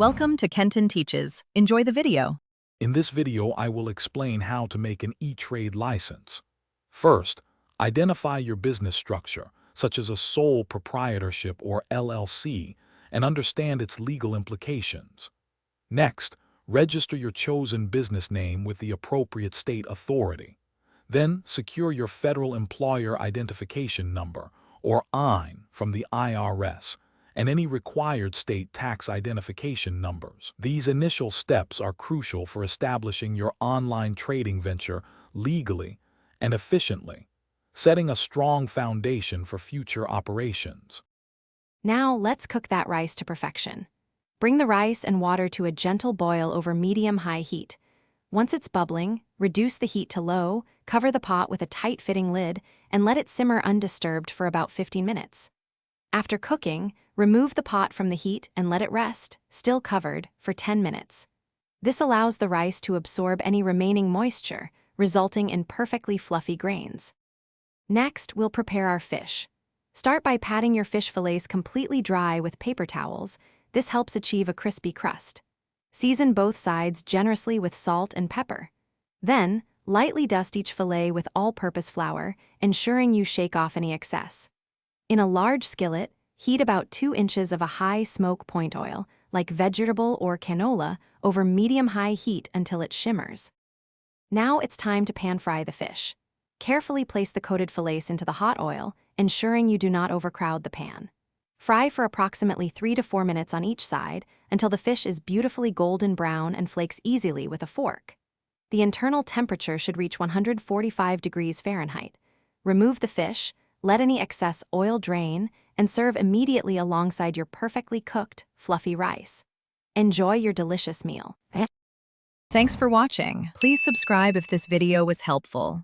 Welcome to Kenton Teaches. Enjoy the video. In this video, I will explain how to make an E-Trade license. First, identify your business structure, such as a sole proprietorship or LLC, and understand its legal implications. Next, register your chosen business name with the appropriate state authority. Then, secure your Federal Employer Identification Number, or EIN, from the IRS, and any required state tax identification numbers. These initial steps are crucial for establishing your online trading venture legally and efficiently, setting a strong foundation for future operations. Now let's cook that rice to perfection. Bring the rice and water to a gentle boil over medium-high heat. Once it's bubbling, reduce the heat to low, cover the pot with a tight-fitting lid, and let it simmer undisturbed for about 15 minutes. After cooking, remove the pot from the heat and let it rest, still covered, for 10 minutes. This allows the rice to absorb any remaining moisture, resulting in perfectly fluffy grains. Next, we'll prepare our fish. Start by patting your fish fillets completely dry with paper towels. This helps achieve a crispy crust. Season both sides generously with salt and pepper. Then, lightly dust each fillet with all-purpose flour, ensuring you shake off any excess. In a large skillet, heat about 2 inches of a high smoke point oil, like vegetable or canola, over medium-high heat until it shimmers. Now it's time to pan-fry the fish. Carefully place the coated fillets into the hot oil, ensuring you do not overcrowd the pan. Fry for approximately 3 to 4 minutes on each side until the fish is beautifully golden brown and flakes easily with a fork. The internal temperature should reach 145 degrees Fahrenheit. Remove the fish, let any excess oil drain, and serve immediately alongside your perfectly cooked, fluffy rice. Enjoy your delicious meal. Thanks for watching. Please subscribe if this video was helpful.